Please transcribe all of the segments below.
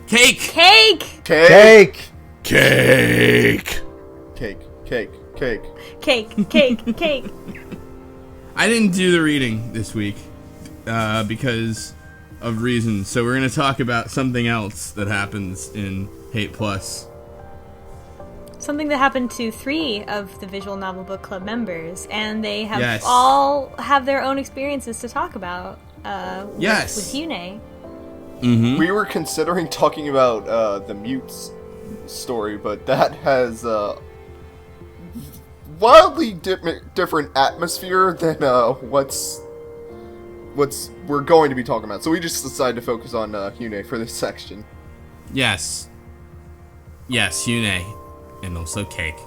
Cake! Cake! Cake! Cake! Cake. Cake. Cake. Cake, cake, cake. I didn't do the reading this week because of reasons. So we're going to talk about something else that happens in Hate Plus. Something that happened to 3 of the Visual Novel Book Club members, and they have Yes. all have their own experiences to talk about Yes. with Hyun-ae. Mm-hmm. We were considering talking about the Mutes story, but that has wildly different atmosphere than what's we're going to be talking about. So we just decided to focus on Hyun-ae for this section. Yes. Yes, Hyun-ae. And also cake.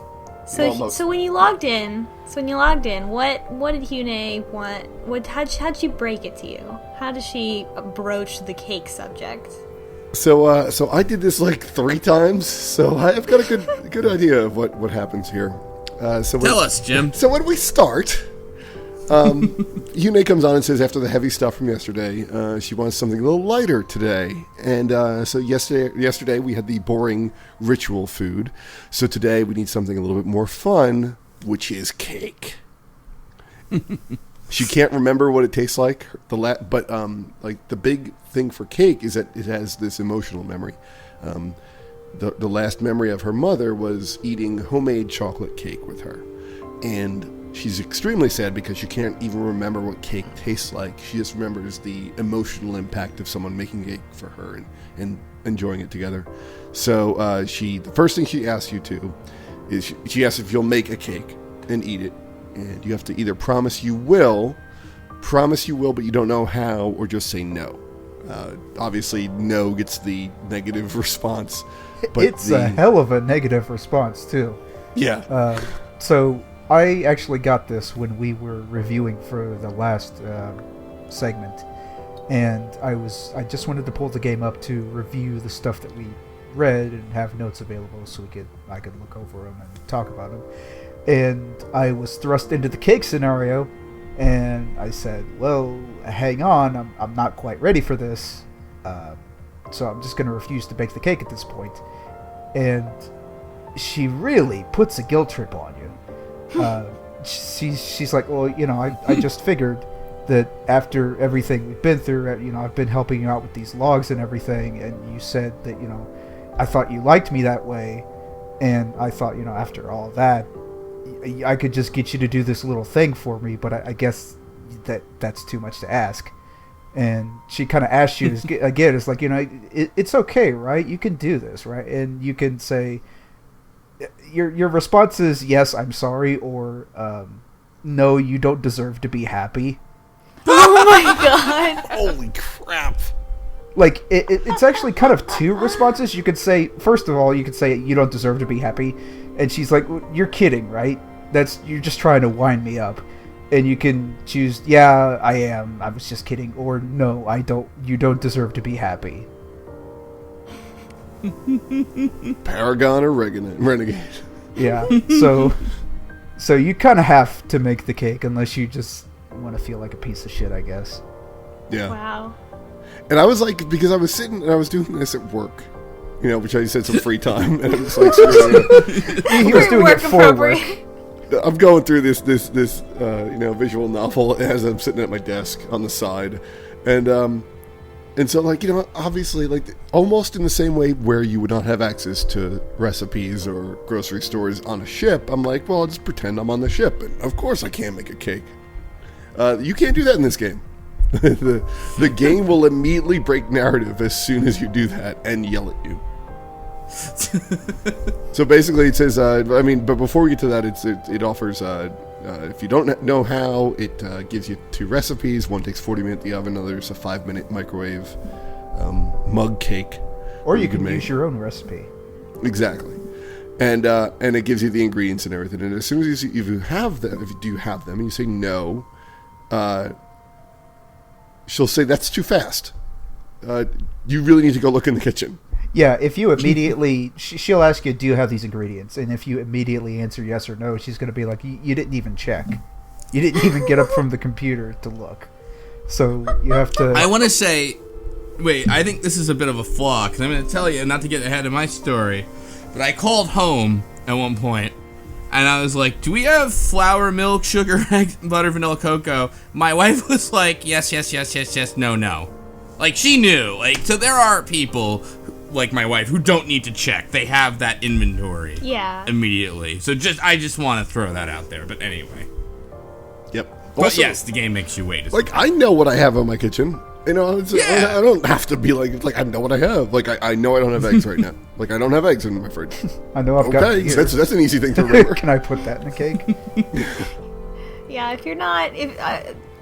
So when you logged in, what did Hyun-ae want? How'd she break it to you? How did she broach the cake subject? So I did this like 3 times, so I've got a good idea of what happens here. Tell us, Jim. So when we start, Hyun-ae comes on and says after the heavy stuff from yesterday, she wants something a little lighter today. And so yesterday we had the boring ritual food. So today we need something a little bit more fun, which is cake. She can't remember what it tastes like, but like the big thing for cake is that it has this emotional memory. The last memory of her mother was eating homemade chocolate cake with her. And she's extremely sad because she can't even remember what cake tastes like. She just remembers the emotional impact of someone making cake for her and enjoying it together. So the first thing she asks you to is she asks if you'll make a cake and eat it. And you have to either promise you will, but you don't know how, or just say no. Obviously, no gets the negative response. But it's a hell of a negative response, too. Yeah. So I actually got this when we were reviewing for the last segment, and I just wanted to pull the game up to review the stuff that we read and have notes available so I could look over them and talk about them. And I was thrust into the cake scenario, and I said, well, hang on, I'm not quite ready for this, so I'm just going to refuse to bake the cake at this point. And she really puts a guilt trip on you. She's like, well, I just figured that after everything we've been through, I've been helping you out with these logs and everything, and you said that, I thought you liked me that way, and I thought, after all that, I could just get you to do this little thing for me, but I guess that's too much to ask. And she kind of asks you again, it's like, it's okay, right? You can do this, right? And you can say, your response is, yes, I'm sorry, or no, you don't deserve to be happy. Oh my god. Holy crap. Like, it's actually kind of 2 responses. You could say, first of all, you don't deserve to be happy. And she's like, well, you're kidding, right? You're just trying to wind me up. And you can choose, yeah, I am. I was just kidding. Or, no, I don't. You don't deserve to be happy. Paragon or renegade. Yeah. So you kind of have to make the cake unless you just want to feel like a piece of shit, I guess. Yeah. Wow. And I was like, because I was sitting and I was doing this at work, which I said some free time, and I'm just like, he was doing it for work. I'm going through this visual novel as I'm sitting at my desk on the side, and so like obviously like almost in the same way where you would not have access to recipes or grocery stores on a ship, I'm like, well, I'll just pretend I'm on the ship, and of course I can't make a cake. You can't do that in this game. The game will immediately break narrative as soon as you do that and yell at you. So basically it says, but before we get to that, it offers, if you don't know how, it gives you 2 recipes. One takes 40 minutes in the oven, another is a 5-minute microwave mug cake. Or you can use your own recipe. Exactly. And it gives you the ingredients and everything. And as soon as if you do have them, and you say no, she'll say, that's too fast. You really need to go look in the kitchen. Yeah, if you immediately... she'll ask you, do you have these ingredients? And if you immediately answer yes or no, she's going to be like, you didn't even check. You didn't even get up from the computer to look. So you have to... I want to say, Wait, I think this is a bit of a flaw, because I'm going to tell you, not to get ahead of my story, but I called home at one point, and I was like, do we have flour, milk, sugar, eggs, butter, vanilla, cocoa? My wife was like, yes, no. Like, she knew. Like, so there are people, like my wife, who don't need to check. They have that inventory immediately. So I just want to throw that out there, but anyway. Yep. But Also, yes, the game makes you wait. like, I know what I have in my kitchen. You know, I don't have to be like I know what I have. Like, I know I don't have eggs right now. Like, I don't have eggs in my fridge. I know I've got. Okay, that's an easy thing to remember. Can I put that in a cake? Yeah, if you're not,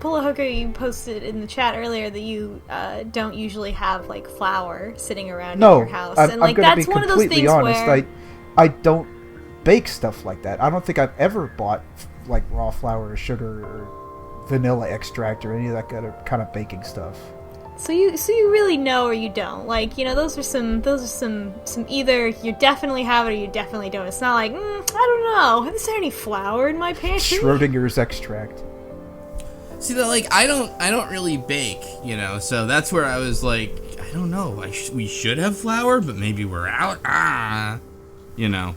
Pulahoka, you posted in the chat earlier that you don't usually have like flour sitting around in your house, and like I'm that's be one of those things honest. where I don't bake stuff like that. I don't think I've ever bought like raw flour or sugar or vanilla extract or any of that kind of baking stuff. So you really know or you don't. Like, you know, those are some either you definitely have it or you definitely don't. It's not like, I don't know. Is there any flour in my pantry? Schrodinger's extract. See, like, I don't really bake, you know, so that's where I was like, I don't know, we should have flour, but maybe we're out, you know.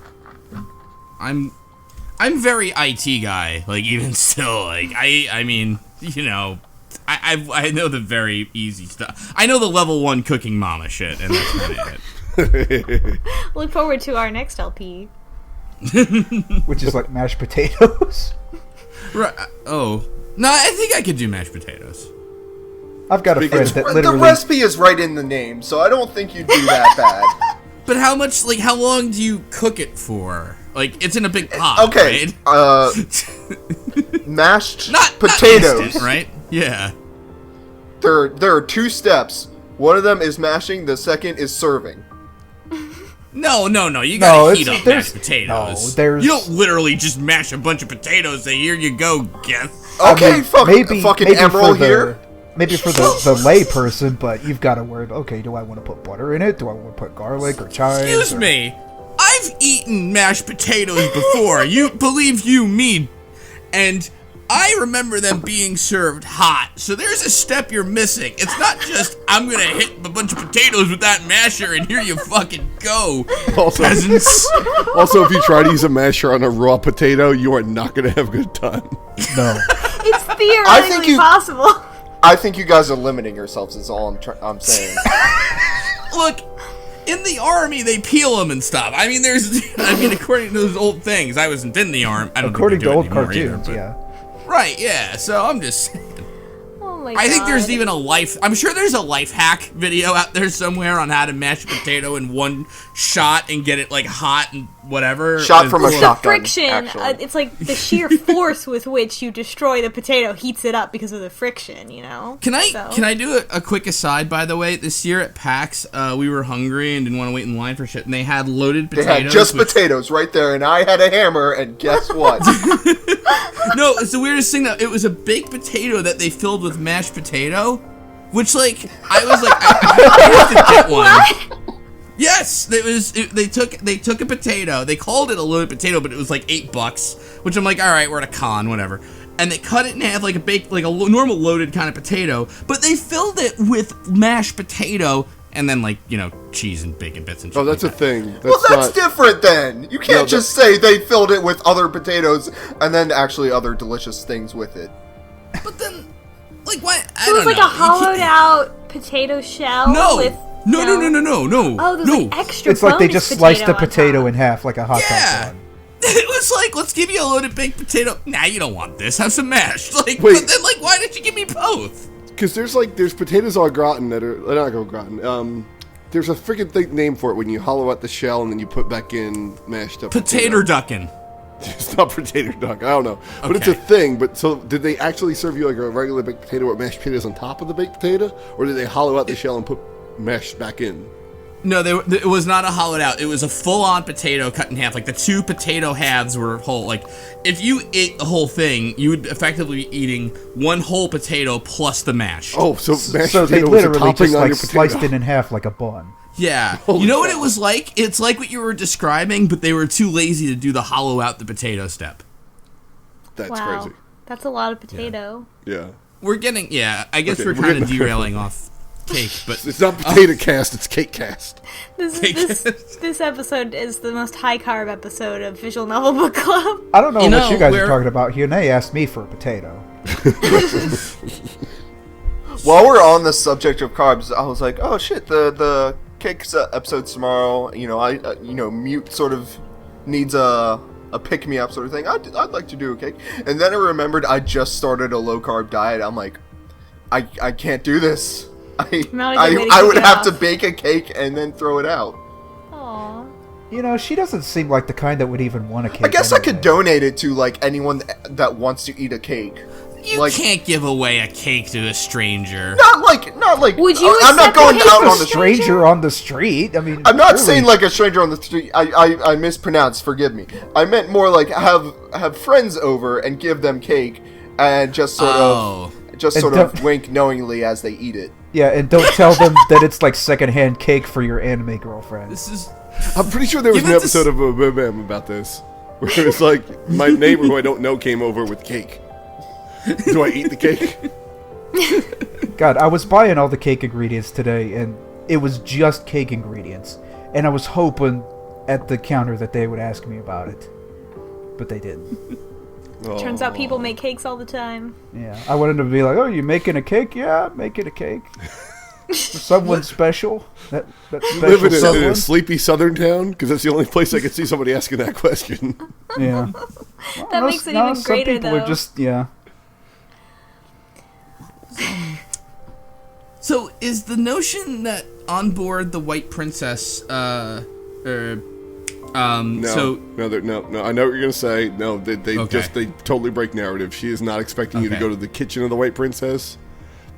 I'm very IT guy, like, even still, like, I mean, you know, I know the very easy stuff. I know the level 1 cooking mama shit, and that's kind of it. Look forward to our next LP. Which is like mashed potatoes. Right, oh. No, I think I could do mashed potatoes. I've got a friend that literally... The recipe is right in the name, so I don't think you'd do that bad. But how long do you cook it for? Like, it's in a big pot, okay, right? Mashed not potatoes, instant, right? Yeah. There are 2 steps. One of them is mashing, the second is serving. No, you gotta heat up mashed potatoes. No, you don't literally just mash a bunch of potatoes and say, here you go, guess. Okay, fucking Emerald here. Maybe for the lay person, but you've got to worry about, okay, do I want to put butter in it? Do I want to put garlic or chives? Excuse me. I've eaten mashed potatoes before. Believe me. And I remember them being served hot. So there's a step you're missing. It's not just, I'm going to hit a bunch of potatoes with that masher and here you fucking go, peasants. Also, if you try to use a masher on a raw potato, you are not going to have a good time. No. It's theoretically possible. I think you guys are limiting yourselves, is all I'm saying. Look, in the army, they peel them and stuff. I mean, according to those old things, I wasn't in the army. According to old cartoons, yeah. Right, yeah, so I'm just saying. Oh my God. I think there's even I'm sure there's a life hack video out there somewhere on how to mash a potato in one shot and get it, like, hot and whatever. Shot from a shotgun, friction, it's like the sheer force with which you destroy the potato heats it up because of the friction, you know? Can I do a quick aside, by the way? This year at PAX, we were hungry and didn't want to wait in line for shit, and they had loaded potatoes. They had just potatoes right there, and I had a hammer, and guess what? No, it's the weirdest thing, though. It was a baked potato that they filled with mashed potato, which, like, I was like, I have to get one. What? Yes, they took a potato. They called it a loaded potato, but it was like $8, which I'm like, all right, we're at a con, whatever. And they cut it in half like a normal loaded kind of potato, but they filled it with mashed potato and then, like, you know, cheese and bacon bits and shit. Oh, that's like a thing. That's different then. You can't just say they filled it with other potatoes and then actually other delicious things with it. But then, like, what? So it was like a hollowed out potato shell with... No. Oh, there's like extra It's like they just sliced the potato top. in half like a hot dog bun. It was like, let's give you a loaded baked potato. Nah, you don't want this. Have some mashed. Like, Wait. But then, like, why didn't you give me both? Because there's potatoes au gratin that are not au gratin. There's a freaking name for it when you hollow out the shell and then you put back in mashed up Potato ducking. It's not potato duck. I don't know, but it's a thing. But so, did they actually serve you like a regular baked potato with mashed potatoes on top of the baked potato, or did they hollow out the shell and put mashed back in? No, it was not a hollowed out. It was a full-on potato cut in half. Like, the 2 potato halves were whole. Like, if you ate the whole thing, you would effectively be eating 1 whole potato plus the mash. Oh, so mashed So they potato was a literally topping just on like your potato. sliced it in half like a bun. Yeah. Holy You know what cow. it was like? It's like what you were describing, but they were too lazy to do the hollow out the potato step. That's Wow. crazy. That's a lot of potato. Yeah. I guess Okay, we're we're kind of getting- derailing off cake, but It's not potato cast, it's cake cast. This episode is the most high carb episode of Visual Novel Book Club. I don't know You what know, you guys we're- are talking about. Hyun-ae asked me for a potato. While we're on the subject of carbs, I was like, oh shit, the cake's episode's tomorrow. You know, Mute sort of needs a pick-me-up sort of thing. I'd like to do a cake. And then I remembered I just started a low-carb diet. I'm like, I can't do this. Not a good way to I kick would it have off. to bake a cake and then throw it out. Aw. You know, she doesn't seem like the kind that would even want a cake. I guess I anyway. could donate it to, like, anyone that wants to eat a cake. you like- can't give away a cake to a stranger. Not like. Would you I'm not accept going a cake out from on the a street. Stranger on the street. I mean, I'm not surely- saying like a stranger on the street. I mispronounced. Forgive me. I meant more like have friends over and give them cake and just sort of don't- wink knowingly as they eat it. Yeah, and don't tell them that it's like secondhand cake for your anime girlfriend. This is I'm pretty sure there was Give an it to episode of Bam about this. Where it's like, my neighbor who I don't know came over with cake. Do I eat the cake? God, I was buying all the cake ingredients today, and it was just cake ingredients. And I was hoping at the counter that they would ask me about it. But they didn't. Turns out people make cakes all the time. Yeah, I wanted to be like, oh, you making a cake? Yeah, I'm making a cake. For someone special? That You special live in someone? a sleepy southern town? Because that's the only place I could see somebody asking that question. Yeah. That makes it even greater, some people though. are just, yeah. So is the notion that on board the White Princess, No, so no. I know what you're gonna say. No, they Okay. totally break narrative. She is not expecting you to Okay. go to the kitchen of the White Princess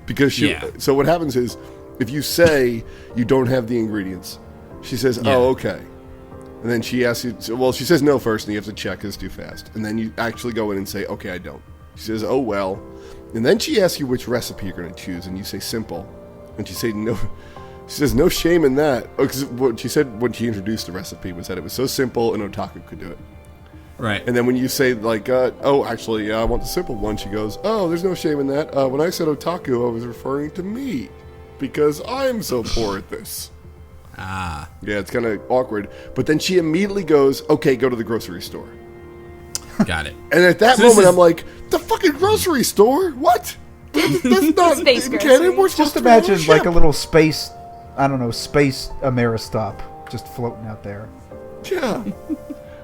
because she. Yeah. So what happens is, if you say you don't have the ingredients, she says, Yeah. "Oh, okay," and then she asks you. Well, she says no first, and you have to check. 'Cause it's too fast, and then you actually go in and say, "Okay, I don't." She says, "Oh well," and then she asks you which recipe you're gonna choose, and you say simple, and she say no. She says, no shame in that. Because what she said when she introduced the recipe was that it was so simple and otaku could do it. right. And then when you say, like, oh, actually, I want the simple one, she goes, oh, there's no shame in that. When I said otaku, I was referring to me. Because I'm so poor at this. Ah, Yeah, it's kind of awkward. But then she immediately goes, okay, go to the grocery store. got it. And at that So this moment, is- I'm like, the fucking grocery store? What? That's not Space in grocery. canon. We're supposed Just to be on imagine ship. like a little space, I don't know, space Ameristop just floating out there. Yeah.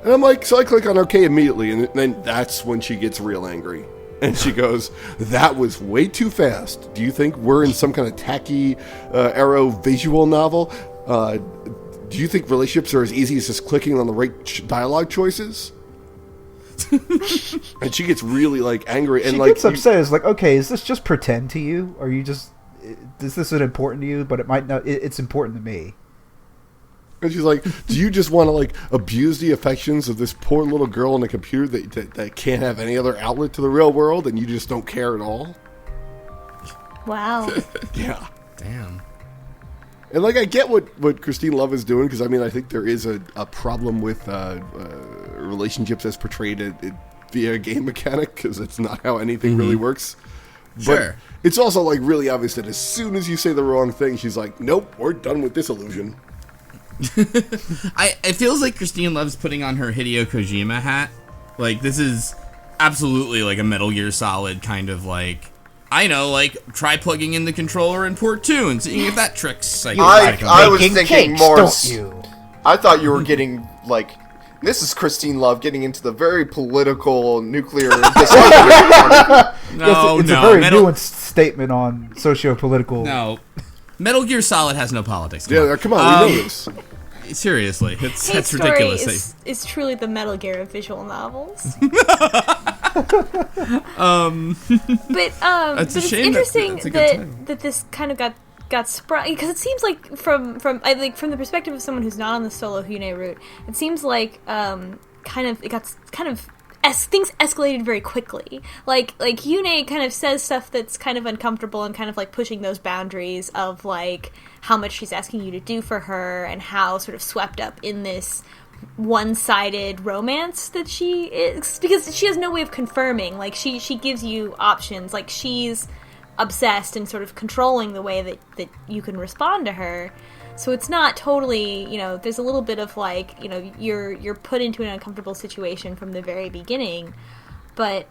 And I'm like, so I click on OK immediately, and then that's when she gets real angry. And she goes, that was way too fast. Do you think we're in some kind of tacky arrow visual novel? Do you think relationships are as easy as just clicking on the right dialogue choices? And she gets really, like, angry. And She like, gets upset. It's like, okay, is this just pretend to you? Or you just, is this important to you? But it might not, it's important to me. And she's like, do you just want to, like, abuse the affections of this poor little girl on a computer that can't have any other outlet to the real world, and you just don't care at all? Wow. Yeah. Damn. And, like, I get what Christine Love is doing, because, I mean, I think there is a problem with relationships as portrayed via a game mechanic, because it's not how anything really works. But Sure. it's also, like, really obvious that as soon as you say the wrong thing, she's like, nope, we're done with this illusion. It feels like Christine Love's putting on her Hideo Kojima hat. Like, this is absolutely like a Metal Gear Solid kind of like, I know, like, try plugging in the controller in port 2 and seeing if that tricks. Like, I was Baking thinking cakes, more. don't you? I thought you were getting like. This is Christine Love getting into the very political nuclear discussion. no, it's no, a very Metal, nuanced statement on socio-political. no. Metal Gear Solid has no politics. Yeah, come on, we know this. Seriously, that's Kate's ridiculous. story is truly the Metal Gear of visual novels. But It's a it's shame interesting that's a good time. that this kind of got spread, because it seems like from the perspective of someone who's not on the solo Hyun-ae route, it seems like things escalated very quickly. Like Hyun-ae kind of says stuff that's kind of uncomfortable and kind of like pushing those boundaries of like how much she's asking you to do for her and how sort of swept up in this one-sided romance that she is, because she has no way of confirming. Like she gives you options. Like she's obsessed and sort of controlling the way that you can respond to her. So it's not totally, there's a little bit of like, you're put into an uncomfortable situation from the very beginning, but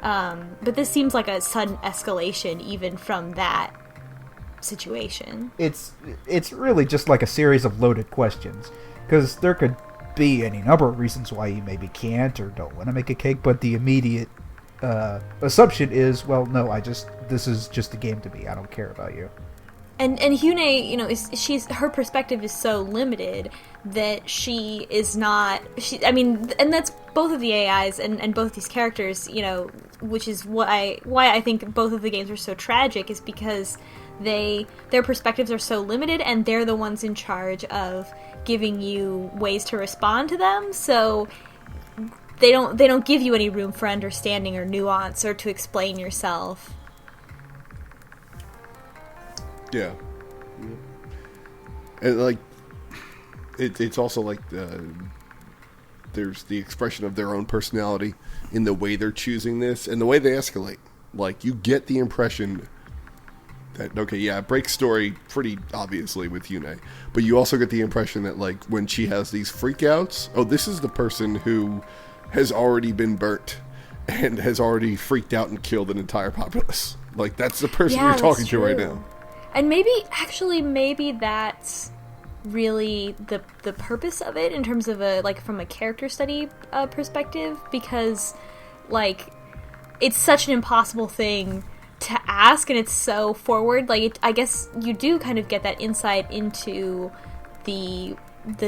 this seems like a sudden escalation even from that situation. It's really just like a series of loaded questions, because there could be any number of reasons why you maybe can't or don't want to make a cake, but the immediate assumption is, well, no, this is just a game to me. I don't care about you. And Hyun-ae, her perspective is so limited that she is not. And that's both of the AIs and both these characters. Which is why I think both of the games are so tragic, is because their perspectives are so limited, and they're the ones in charge of giving you ways to respond to them. So they don't give you any room for understanding or nuance or to explain yourself. Yeah. And like, it's also like there's the expression of their own personality in the way they're choosing this and the way they escalate. Like, you get the impression that, okay, yeah, it breaks story pretty obviously with Hyun-ae, but you also get the impression that, like, when she has these freakouts, oh, this is the person who has already been burnt and has already freaked out and killed an entire populace. Like, that's the person you're talking to right now. And maybe that's really the purpose of it in terms of from a character study perspective, because like it's such an impossible thing to ask, and it's so forward. Like, I guess you do kind of get that insight into the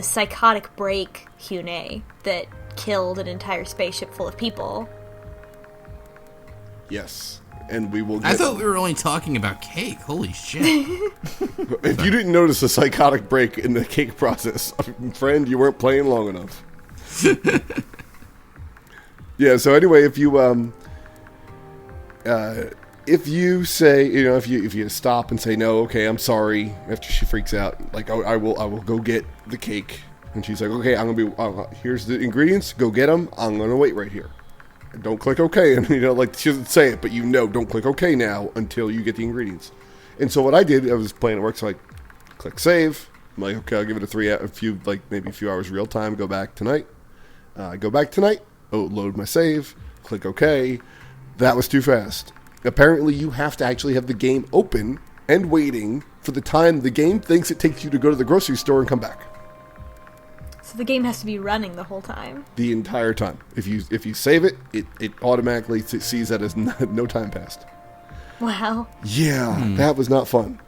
psychotic break Hyun-ae that killed an entire spaceship full of people. Yes. And we will I thought we were only talking about cake. Holy shit. If you didn't notice a psychotic break in the cake process, friend, you weren't playing long enough. Yeah, so anyway, if you say, if you stop and say, no, okay, I'm sorry, after she freaks out, like, I will go get the cake. And she's like, okay, here's the ingredients, go get them, I'm going to wait right here. Don't click OK, and like, she doesn't say it, but don't click OK now until you get the ingredients. And so what I did, I was playing at work, so I click save. I'm like, okay, I'll give it maybe a few hours real time. Go back tonight. Load my save. Click OK. That was too fast. Apparently, you have to actually have the game open and waiting for the time the game thinks it takes you to go to the grocery store and come back. So the game has to be running the whole time. The entire time. If you save it, it automatically sees that as no time passed. Wow. Yeah, That was not fun.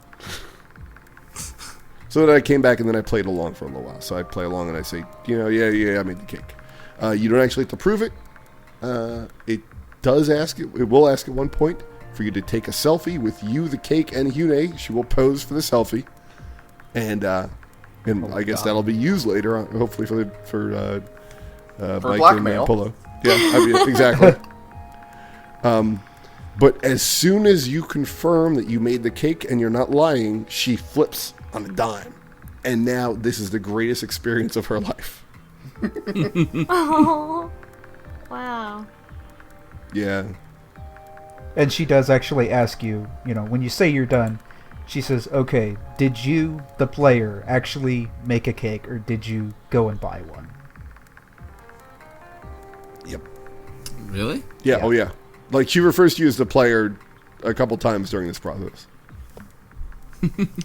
So then I came back and then I played along for a little while. So I play along and I say, I made the cake. You don't actually have to prove it. It will ask at one point for you to take a selfie with you, the cake, and Hyun-ae. She will pose for the selfie. And I guess that'll be used later on, hopefully for Mike blackmail. And Polo. Yeah, exactly. But as soon as you confirm that you made the cake and you're not lying, she flips on a dime. And now this is the greatest experience of her life. Oh, wow. Yeah. And she does actually ask you, when you say you're done, she says, okay, did you, the player, actually make a cake, or did you go and buy one? Yep. Really? Yeah, oh yeah. Like, she refers to you as the player a couple times during this process.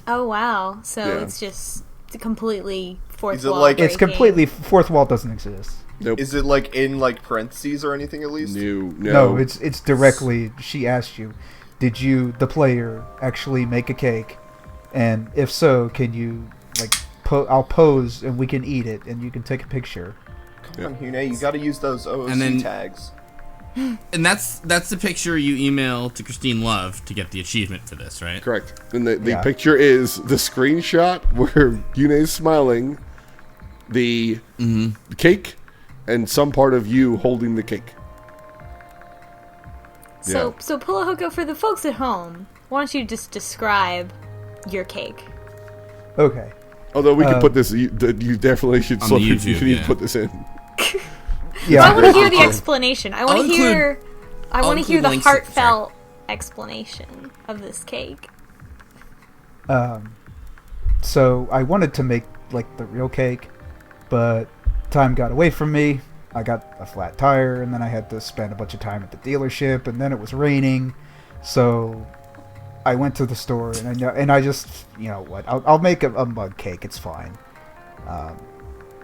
Oh, wow. So Yeah. it's just completely fourth Is it wall like- It's breaking. completely, fourth wall doesn't exist. Nope. Is it like in like parentheses or anything at least? No, it's directly, she asked you, did you, the player, actually make a cake? And if so, can you, like, I'll pose and we can eat it and you can take a picture. Come on, Hyun-ae, you gotta use those OOC And then- tags. And that's the picture you email to Christine Love to get the achievement for this, right? Correct. And the Yeah. picture is the screenshot where Hyun-ae's smiling, the cake, and some part of you holding the cake. So Pulahoko, for the folks at home, why don't you just describe your cake? Okay. Although we could put this, you definitely should. On the You YouTube, need yeah. to put this in. Yeah. I want to hear the explanation. I want I'll to hear. I want to include hear the links- heartfelt explanation of this cake. So I wanted to make like the real cake, but time got away from me. I got a flat tire, and then I had to spend a bunch of time at the dealership, and then it was raining, so I went to the store, and I just, you know what, I'll make a mug cake. It's fine.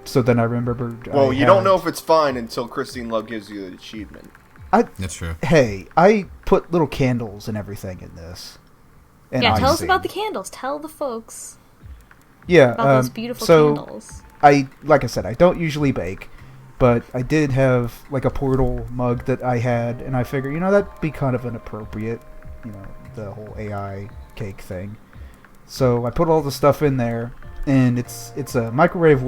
So then I remembered. Well, you don't know if it's fine until Christine Love gives you the achievement. That's true. Hey, I put little candles and everything in this. And Yeah, tell us icing. about the candles. Tell the folks Yeah, about those beautiful candles. Like I said, I don't usually bake, but I did have like a portal mug that I had, and I figured, that'd be kind of an appropriate, the whole AI cake thing. So I put all the stuff in there, and it's a microwave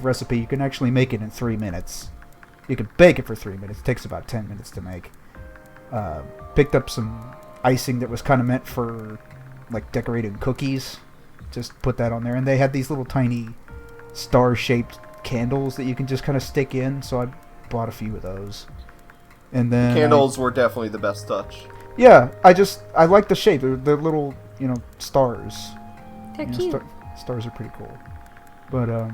recipe. You can actually make it in 3 minutes. You can bake it for 3 minutes. It takes about 10 minutes to make. Picked up some icing that was kind of meant for like decorating cookies. Just put that on there, and they had these little tiny star-shaped candles that you can just kind of stick in, so I bought a few of those. And then Candles were definitely the best touch. Yeah, I like the shape. They're little, stars. They're cute. Stars are pretty cool. But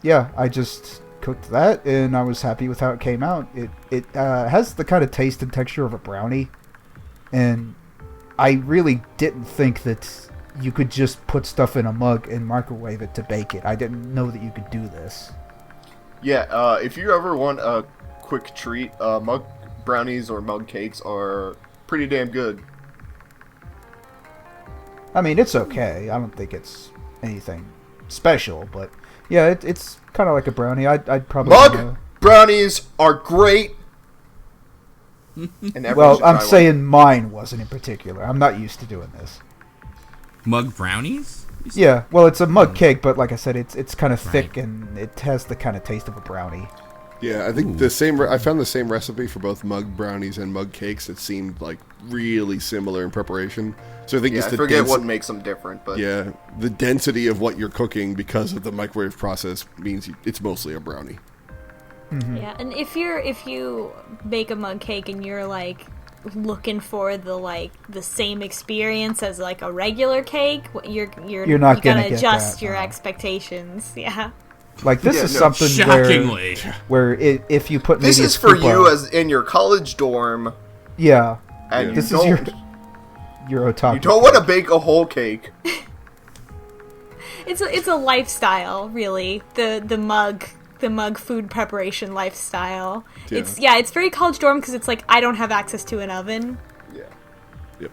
yeah, I just cooked that, and I was happy with how it came out. It has the kind of taste and texture of a brownie, and I really didn't think that you could just put stuff in a mug and microwave it to bake it. I didn't know that you could do this. Yeah, if you ever want a quick treat, mug brownies or mug cakes are pretty damn good. I mean, it's okay. I don't think it's anything special, but yeah, it's kind of like a brownie. I'd probably Mug brownies are great. And everyone should I'm try saying mine wasn't in particular. I'm not used to doing this. Mug brownies? Yeah, well, it's a mug cake, but like I said, it's kind of thick, Right. and it has the kind of taste of a brownie. Yeah, I think I found the same recipe for both mug brownies and mug cakes that seemed like really similar in preparation. So I think Yeah, just I the forget what makes them different, but yeah, the density of what you're cooking because of the microwave process means it's mostly a brownie. Yeah, and if you make a mug cake and you're like looking for the same experience as like a regular cake, you're not you gonna gotta get adjust that, your no. expectations. Yeah. Like this Yeah, is no, something Shockingly. where if you put maybe this a is for scoop you of- as in your college dorm, yeah, and this you is don't your otaku. you don't want to bake a whole cake. It's a lifestyle, really. The mug food preparation lifestyle. Yeah. It's very college dorm because it's like I don't have access to an oven. Yeah. Yep.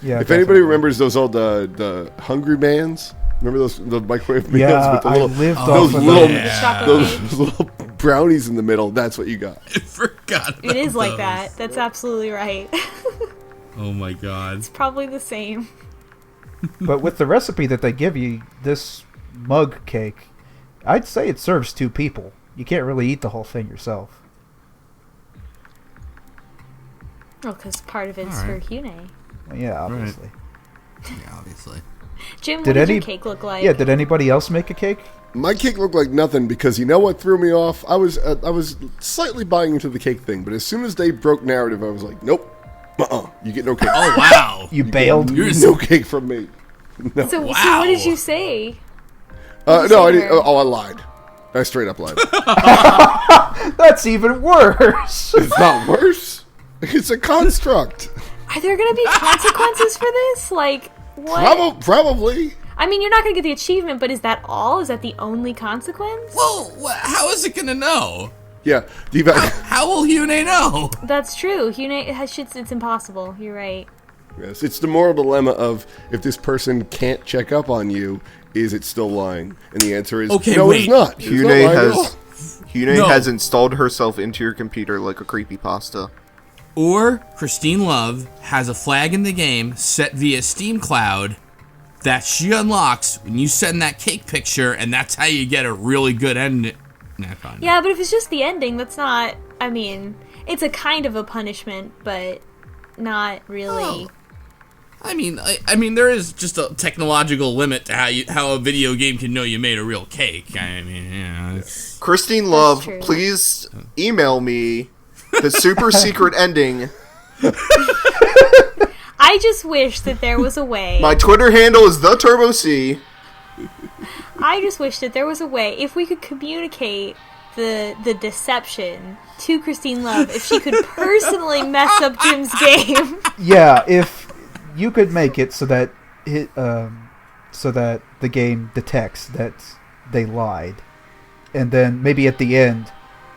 Yeah, If anybody remembers those old the Hungry Mans, remember the microwave mans Yeah, with the I little lived those off of little The chocolate cake. those little brownies in the middle. That's what you got. I forgot about It is like those. that. That's absolutely right. Oh my god. It's probably the same. But with the recipe that they give you, this mug cake, I'd say it serves 2 people. You can't really eat the whole thing yourself. Well, because part of it's Alright. for Hyun-ae. Yeah, obviously. Yeah, obviously. Jim, what Did did your any- cake look like? Yeah, did anybody else make a cake? My cake looked like nothing because you know what threw me off? I was slightly buying into the cake thing, but as soon as they broke narrative, I was like, nope, you get no cake. Oh wow. You bailed? You're No cake from me. No, So Wow. what did you say? no, say I to didn't. her? Oh, I lied. I straight up lied. That's even worse! It's not worse. It's a construct. Are there going to be consequences for this? Like, what? Probably. I mean, you're not going to get the achievement, but is that all? Is that the only consequence? Well, how is it gonna know? Yeah. How will Hyun-ae know? That's true. Hyun-ae has shits. It's impossible. You're right. Yes, it's the moral dilemma of if this person can't check up on you, is it still lying? And the answer is Okay, no, wait. it's not. It's not Hyun-ae lying at all. Hyun-ae has installed herself into your computer like a creepypasta. Or Christine Love has a flag in the game set via Steam Cloud that she unlocks when you send that cake picture, and that's how you get a really good end. Yeah, but if it's just the ending, that's not. I mean, it's a kind of a punishment, but not really. Oh. I mean, there is just a technological limit to how a video game can know you made a real cake. I mean, it's... Christine Love, please email me the super secret ending I just wish that there was a way. My Twitter handle is the Turbo C. I just wish that there was a way, if we could communicate the deception to Christine Love, if she could personally mess up Jim's game. Yeah, if you could make it so that the game detects that they lied, and then maybe at the end,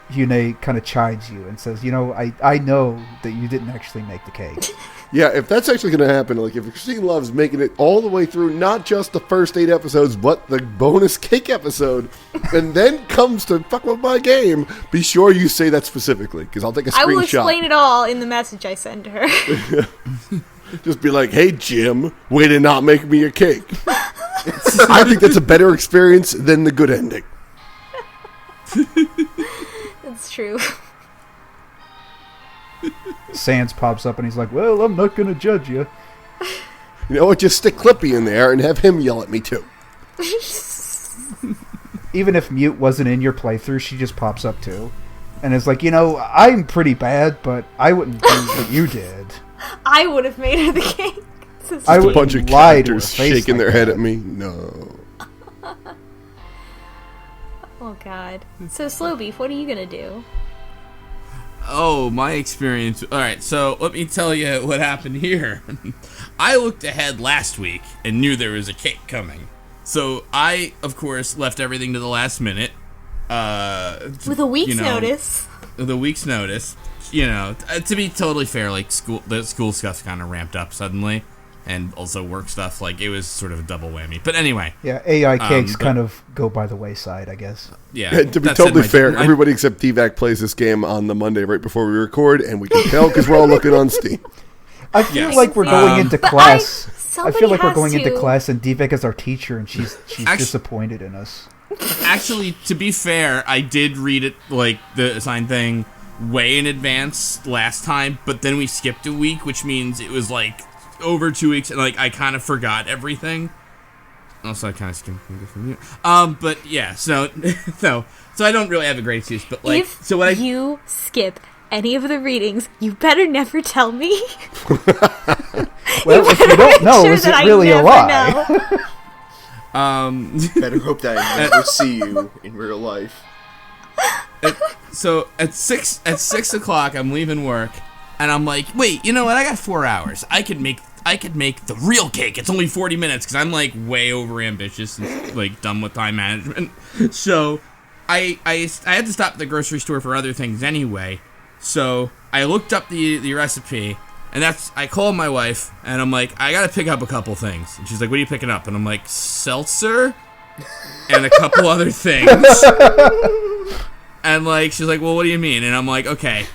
Hyun-ae kind of chides you and says, I know that you didn't actually make the cake. Yeah, if that's actually going to happen, like if Christine Love's making it all the way through, not just the first 8 episodes, but the bonus cake episode, and then comes to fuck with my game, be sure you say that specifically, because I'll take a screenshot. I will explain it all in the message I send her. Just be like, hey, Jim, way to not make me a cake. I think that's a better experience than the good ending. It's true. Sans pops up and he's like, well, I'm not going to judge you. You know what? Just stick Clippy in there and have him yell at me, too. Even if Mute wasn't in your playthrough, she just pops up, too. And is like, I'm pretty bad, but I wouldn't do what you did. I would have made her the cake. I A would bunch of lie to her characters face shaking like their head that. at me. No. Oh, God. So, Slowbeef, what are you going to do? Oh, my experience. All right, so let me tell you what happened here. I looked ahead last week and knew there was a cake coming. So I, of course, left everything to the last minute. With a week's notice. With a week's notice. To be totally fair, like the school stuff kind of ramped up suddenly. And also work stuff, like it was sort of a double whammy. But anyway. Yeah, AI cakes kind of go by the wayside, I guess. Yeah. To be totally fair, everybody except DVAC plays this game on the Monday right before we record, and we can tell because we're all looking on Steam. I feel like we're going into But class. I feel like we're has going into to- class, and DVAC is our teacher, and she's disappointed in us. Actually, to be fair, I did read it, like, the assigned thing way in advance last time, but then we skipped a week, which means it was, like, over 2 weeks, and, like, I kind of forgot everything. Also, I kind of skimmed from you. But, yeah, so I don't really have a great excuse, but, like, If so what you skip any of the readings, you better never tell me. Well, if you don't know, Sure is that it I really a never lie? know. Better hope that I never see you in real life. So at 6 o'clock, I'm leaving work, and I'm like, wait, you know what? I got 4 hours. I could make the real cake. It's only 40 minutes because I'm like way over ambitious and like done with time management. So I had to stop at the grocery store for other things anyway. So I looked up the recipe, and I called my wife, and I'm like, I gotta pick up a couple things. And she's like, what are you picking up? And I'm like, seltzer and a couple other things. And like, she's like, well, what do you mean? And I'm like, okay,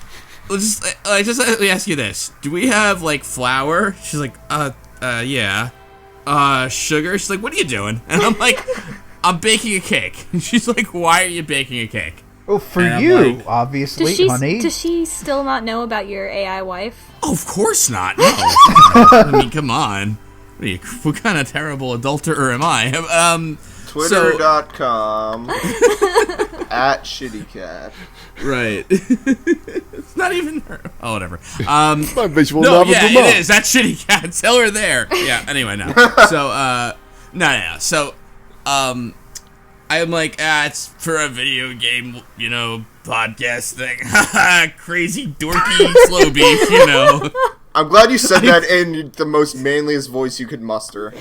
just let me ask you this: do we have like flour? She's like, yeah. Sugar? She's like, what are you doing? And I'm like, I'm baking a cake. And she's like, why are you baking a cake? Well, for And I'm you, like, obviously, honey. Does she still not know about your AI wife? Oh, of course not. No. I mean, come on. What kind of terrible adulterer am I? Twitter.com at ShittyCat. Right. It's not even her. Oh, whatever. My visual No, novel yeah, from Mom. it is. That's Shitty Cat. Tell her there. Yeah, anyway, no. So, no. So, I'm like, it's for a video game, podcast thing. Crazy, dorky, slow beef, I'm glad you said that in the most manliest voice you could muster.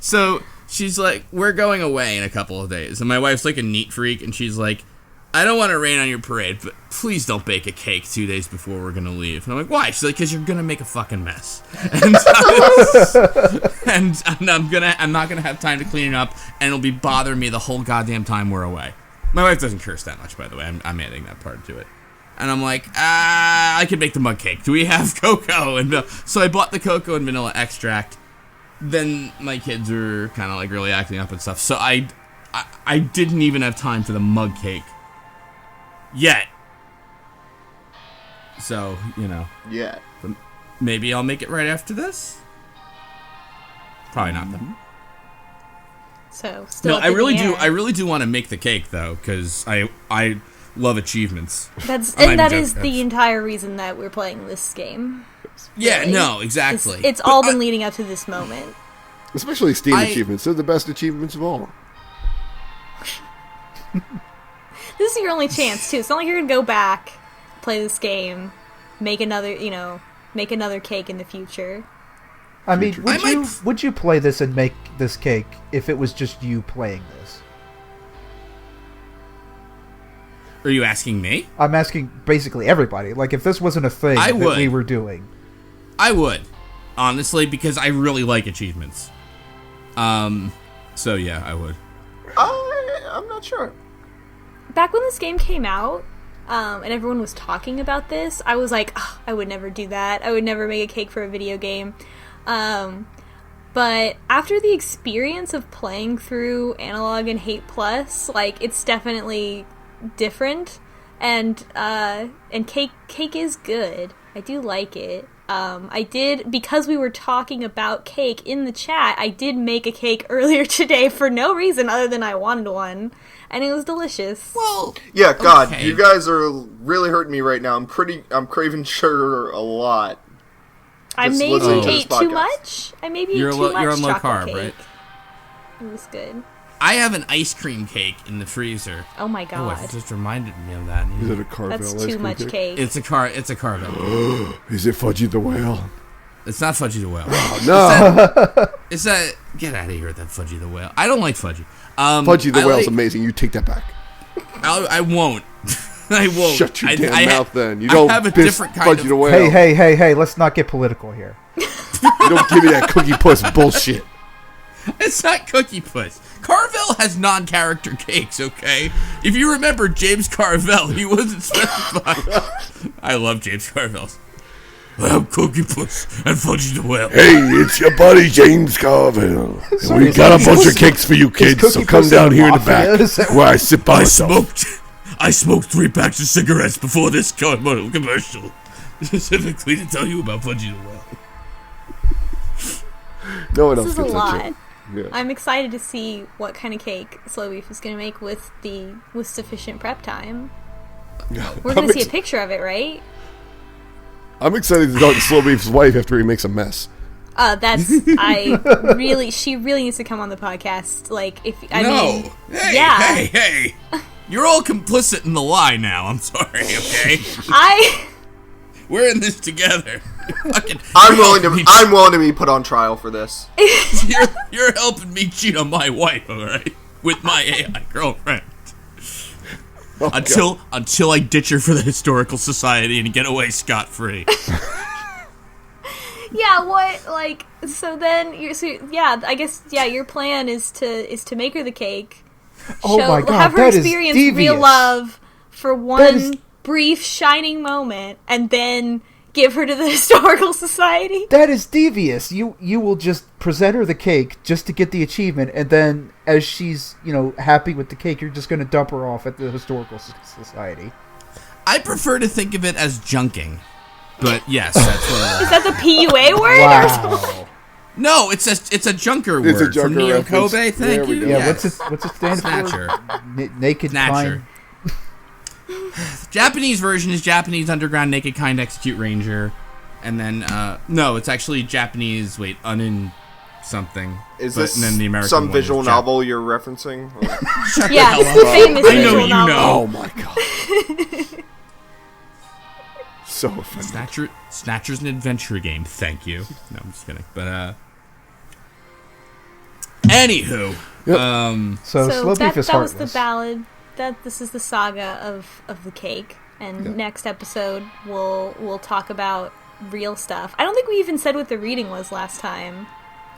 So, she's like, we're going away in a couple of days. And my wife's like a neat freak, and she's like, I don't want to rain on your parade, but please don't bake a cake 2 days before we're going to leave. And I'm like, why? She's like, because you're going to make a fucking mess. And I'm not going to have time to clean it up, and it'll be bothering me the whole goddamn time we're away. My wife doesn't curse that much, by the way. I'm adding that part to it. And I'm like, I could make the mug cake. Do we have cocoa? And so I bought the cocoa and vanilla extract. Then my kids were kind of like really acting up and stuff. So I didn't even have time for the mug cake yet. So, Yeah. maybe I'll make it right after this. Probably not though. So still. No, up I in really the do. air. I really do want to make the cake though, because I love achievements. That's I'm not and that even is joking. the entire reason that we're playing this game. Yeah, really. no, exactly. It's all been leading up to this moment. Especially Steam achievements. They're the best achievements of all. This is your only chance too. It's not like you're gonna go back, play this game, make another cake in the future. I mean, Future. would you play this and make this cake if it was just you playing this? Are you asking me? I'm asking basically everybody. Like, if this wasn't a thing I that would. we were doing. I would, honestly, because I really like achievements. So yeah, I would. I'm not sure. Back when this game came out, and everyone was talking about this, I was like, oh, I would never do that. I would never make a cake for a video game. But after the experience of playing through Analog and Hate Plus, like, it's definitely different, and cake is good. I do like it. I did, because we were talking about cake in the chat, I did make a cake earlier today for no reason other than I wanted one, and it was delicious. Well, Yeah, God, okay. you guys are really hurting me right now. I'm craving sugar a lot. I Just maybe listening to this ate too podcast. much. I maybe You're ate too low- much you're on low chocolate carb, cake. right? It was good. I have an ice cream cake in the freezer. Oh my Oh, god. it just reminded me of that. Is it a Carvel That's ice too cream much cake. It's a Carvel. Is it Fudgy the Whale? It's not Fudgy the Whale. No. It's that. Get out of here with that Fudgy the Whale. I don't like Fudgy. Fudgy the I Whale's like- amazing. You take that back. I won't. I won't. Shut your I- damn I ha- mouth then. You don't I have a piss different kind Fudgy of. the Whale. Hey, let's not get political here. You don't give me that cookie puss bullshit. It's not Cookie Puss. Carvel has non-character cakes, okay? If you remember James Carvel, he wasn't specified. I love James Carvel's. I'm Cookie Puss and Fudgy the Whale. Hey, it's your buddy James Carvel. Sorry, We is got that- a bunch is- of cakes for you kids, Cookie so come Puss down in here in the Mafia? back Is that- where I sit by myself. I smoked 3 packs of cigarettes before this commercial, specifically to tell you about Fudgy the Whale. No one This else is a can touch it. lot. Yeah. I'm excited to see what kind of cake Slowbeef is going to make with sufficient prep time. We're going to see a picture of it, right? I'm excited to talk to Slowbeef's wife after he makes a mess. She really needs to come on the podcast. Like, Hey, yeah. hey. You're all complicit in the lie now. I'm sorry, okay? We're in this together. I'm willing to be put on trial for this. You're helping me cheat on my wife, all right? With my AI girlfriend. Until I ditch her for the Historical Society and get away scot-free. Yeah, what, like, so then, I guess, your plan is to make her the cake. Oh my God, have her that is experience devious. real love for That one is- brief, shining moment, and then give her to the Historical Society. That is devious. You will just present her the cake just to get the achievement, and then as she's, happy with the cake, you're just going to dump her off at the Historical Society. I prefer to think of it as junking. But yes, that's what it Is that the PUA word? Or something? Wow. No, it's a junker word It's a from junker Neo reference. Kobe. There Thank we you. go. Yeah, Yes. what's it stand Snatcher. for? Naked Snatcher. kind. Japanese version is Japanese Underground Naked Kind Execute Ranger. And then, no, it's actually Japanese, unin something. Is But- this and then the American some one is visual Jap- novel you're referencing? Yeah, it's the famous I know visual you novel. know. Oh my god. So offended. Snatcher's an adventure game, thank you. No, I'm just kidding. But, anywho. Yep. So Slow Beef is that was heartless. the ballad. This is the saga of the cake. And next episode we'll talk about real stuff. I don't think we even said what the reading was last time.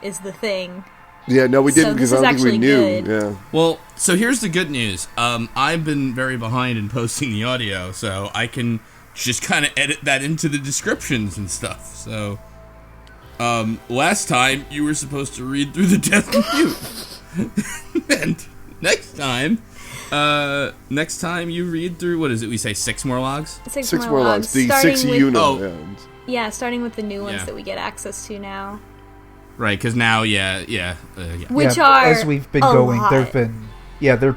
Is the thing. Yeah, no, we So didn't because this I is don't think we actually knew. good. Yeah. Well, so here's the good news. I've been very behind in posting the audio, so I can just kind of edit that into the descriptions and stuff. So, last time you were supposed to read through the Death Mute. And next time you read through, what is it, we say 6 more logs? Six More logs. The starting 6 with- unit. Oh. Yeah, starting with the new ones Yeah. that we get access to now. Right, because now, yeah. Which Yeah, are as we've been a going, lot. there've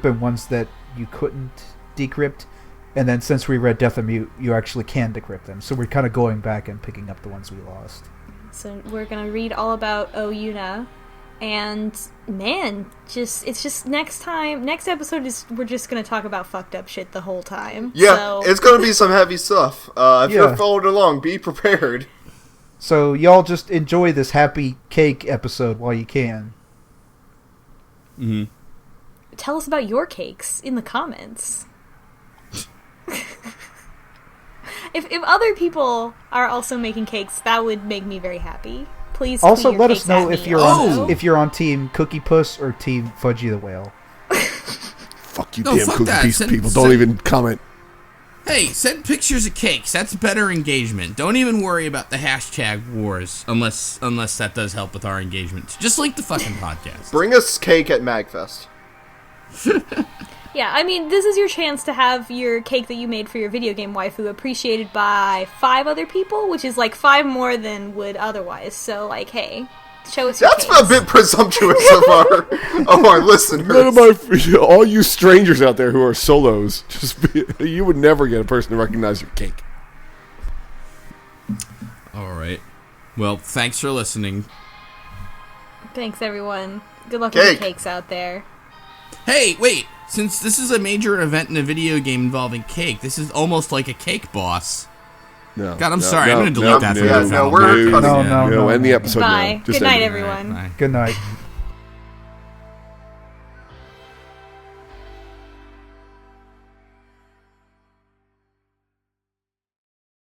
been ones that you couldn't decrypt, And then since we read Death and Mute, you actually can decrypt them. So we're kind of going back and picking up the ones we lost. So we're gonna read all about Yuna, and man, it's just next episode we're just gonna talk about fucked up shit the whole time. Yeah, so. it's gonna be some heavy stuff. If you're following along, be prepared. So y'all just enjoy this happy cake episode while you can. Mm-hmm. Tell us about your cakes in the comments. If other people are also making cakes, that would make me very happy. Please. Also, tweet your let us cakes know at if me you're also. on Team Cookie Puss or Team Fudgy the Whale. Fuck you, No, damn fuck cookie that. piece Send- people. send- Don't even comment. Hey, send pictures of cakes. That's better engagement. Don't even worry about the hashtag wars, unless that does help with our engagement. Just link the fucking podcast. Bring us cake at MagFest. Yeah, I mean, this is your chance to have your cake that you made for your video game waifu appreciated by 5 other people, which is like 5 more than would otherwise. So, like, hey, show us your That's cakes. a bit presumptuous of our listeners. None of all you strangers out there who are solos, you would never get a person to recognize your cake. All right. Well, thanks for listening. Thanks, everyone. Good luck with Cake. the cakes out there. Hey, wait. Since this is a major event in a video game involving cake, this is almost like a cake boss. No, God, I'm sorry. I'm going to delete that from yeah, the no, final we're podcast. cutting No, it. no. End the episode Bye. now. Just Good night, end it. everyone. Bye. Good night.